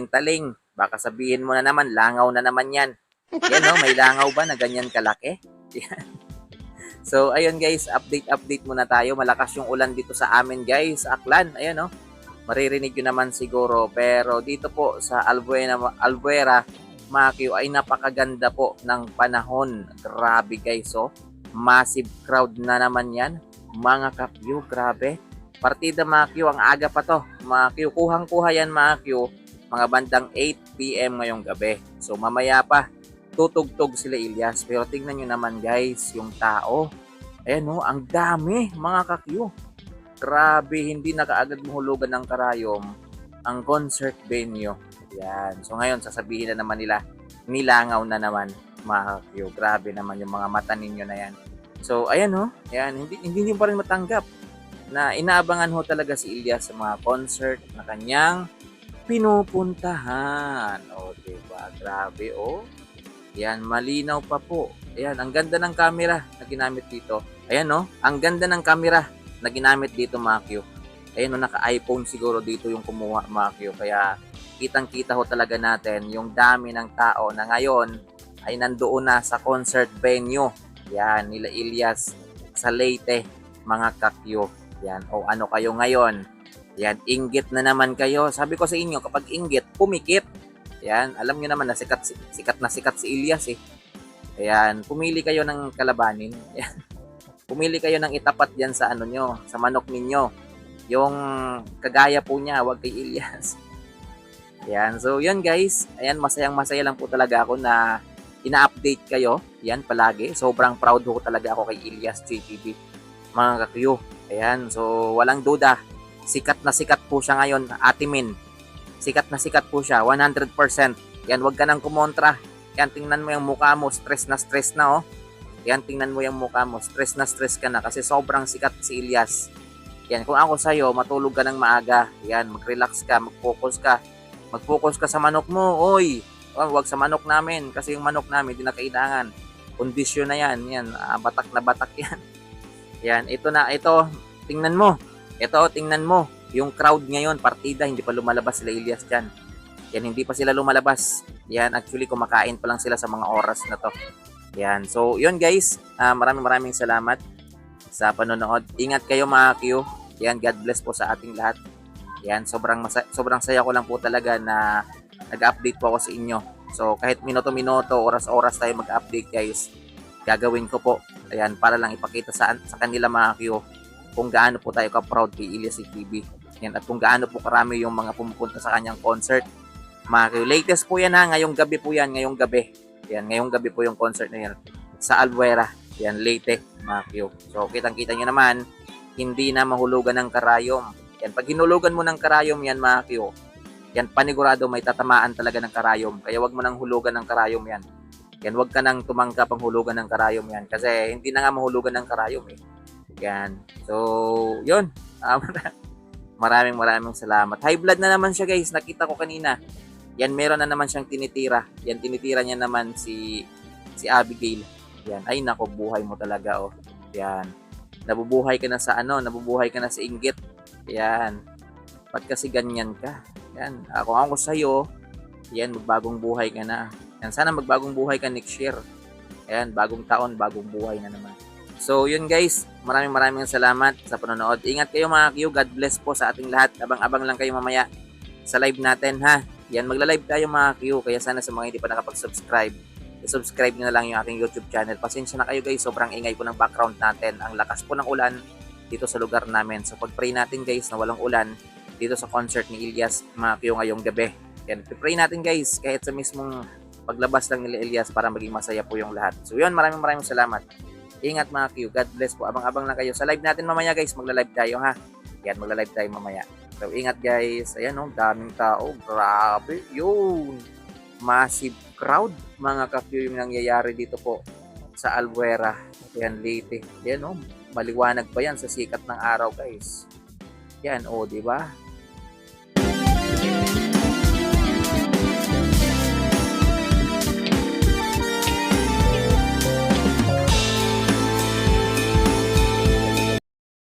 Taling. Baka sabihin mo na naman, langaw na naman yan. Yan no, may langaw ba na ganyan kalaki? So, ayun guys, update muna tayo. Malakas yung ulan dito sa amin guys, sa Aklan. Ayun no, maririnig nyo naman siguro. Pero dito po sa Albuera, Makio ay napakaganda po ng panahon. Grabe guys, oh. Massive crowd na naman yan. Mga kapyo, grabe. Partida Makio, ang aga pa to. Makio, kuhang-kuha yan Makio. Mga bandang 8 PM ngayong gabi. So mamaya pa, tutugtog sila Ilyas. Pero tingnan nyo naman guys, yung tao. Ayan oh, ang dami mga kakyo. Grabe, hindi na kaagad mahulugan ng karayom ang concert venue. Yan. So ngayon, sasabihin na naman nila, nilangaw na naman mga kakyo. Grabe naman yung mga mata ninyo na yan. So ayan ho, ayan, hindi nyo pa rin matanggap na inaabangan ho talaga si Ilyas sa mga concert na kanyang pinupuntahan. O, diba? Grabe, oh. Yan, malinaw pa po. Ayan, ang ganda ng camera na ginamit dito. Ayan, no? Ang ganda ng camera na ginamit dito, Makio. Ayan, no? Naka-iPhone siguro dito yung kumuha, Makio. Kaya, kitang-kita ho talaga natin yung dami ng tao na ngayon ay nandoon na sa concert venue. Yan, nila Ilyas sa Leyte, mga kakyo. Yan, o ano kayo ngayon? Yan, inggit na naman kayo. Sabi ko sa inyo, kapag inggit, pumikit. Yan, alam nyo naman na sikat si Ilyas eh. Ayan, pumili kayo ng kalabanin. Ayan. Pumili kayo ng itapat diyan sa ano nyo, sa manok ninyo. Yung kagaya po niya, wag kay Ilyas. Ayan, so yun guys. Ayan, masayang-masaya lang po talaga ako na ina-update kayo. Yan, palagi. Sobrang proud ko talaga ako kay Ilyas JTV. Mga kakyo. Ayan, so walang duda. Sikat na sikat po siya ngayon, Ate Min. Sikat na sikat po siya, 100%. Yan, wag ka nang kumontra. Yan, tingnan mo yung mukha mo, stress na, oh. Yan, tingnan mo yung mukha mo, stress ka na kasi sobrang sikat si Ilyas. Yan, kung ako sa'yo, matulog ka ng maaga. Yan, mag-relax ka, mag-focus ka. Mag-focus ka sa manok mo, oy. Wag sa manok namin kasi yung manok namin, di na kailangan. Kondisyon na yan, batak na batak yan. Yan, ito, tingnan mo. Ito, tingnan mo. Yung crowd ngayon, partida, hindi pa lumalabas sila Ilyas dyan. Yan, hindi pa sila lumalabas. Yan, actually, kumakain pa lang sila sa mga oras na to. Yan, so, yun guys. Maraming salamat sa panonood. Ingat kayo mga Q. Yan, God bless po sa ating lahat. Yan, sobrang saya ko lang po talaga na nag-update po ako sa inyo. So, kahit minuto-minuto, oras-oras tayo mag-update guys, gagawin ko po. Ayan, para lang ipakita sa kanila mga Q kung gaano po tayo ka-proud kay Ilyas TV. Yan, at kung gaano po karami yung mga pumupunta sa kanyang concert. Mga latest po yan ha, ngayong gabi po yan, ngayong gabi. Yan, ngayong gabi po yung concert na yan sa Albuera. Yan, Leyte, mga Q. So, kitang-kita nyo naman, hindi na mahulugan ng karayom. Yan, pag hinulugan mo ng karayom yan, mga Q, yan, panigurado may tatamaan talaga ng karayom. Kaya wag mo nang hulugan ng karayom yan. Yan, wag ka nang tumangkap ang hulugan ng karayom yan. Kasi hindi na nga mahulugan ng karayom eh. Yan. So, yun. Maraming salamat. High blood na naman siya guys. Nakita ko kanina. Yan, meron na naman siyang tinitira. Yan, tinitira niya naman si Abigail. Yan. Ay, nako, buhay mo talaga, oh. Yan. Nabubuhay ka na sa nabubuhay ka na sa inggit. Yan. Ba't kasi ganyan ka? Yan. Kung ako sa'yo, yan, magbagong buhay ka na. Yan, sana magbagong buhay ka next year. Yan, bagong taon, bagong buhay na naman. So, yun guys, maraming salamat sa panonood. Ingat kayo mga Q, God bless po sa ating lahat. Abang-abang lang kayo mamaya sa live natin ha. Yan, magla-live tayo mga Q, kaya sana sa mga hindi pa nakapag-subscribe, i-subscribe nyo na lang yung aking YouTube channel. Pasensya na kayo guys, sobrang ingay po ng background natin. Ang lakas po ng ulan dito sa lugar namin. So, pag-pray natin guys na walang ulan dito sa concert ni Ilyas mga Q ngayong gabi. Yan, pray natin guys, kahit sa mismong paglabas lang nila Ilyas para maging masaya po yung lahat. So, yun, maraming salamat. Ingat mga Q. God bless po. Abang-abang lang kayo. Sa live natin mamaya guys. Magla-live tayo ha. Yan, magla-live tayo mamaya. So, ingat guys. Ayan o, daming tao. Grabe. Yun. Massive crowd. Mga ka-Q yung nangyayari dito po sa Albuera. Yan, Leyte. Yan o, maliwanag pa yan sa sikat ng araw guys. Yan o, diba?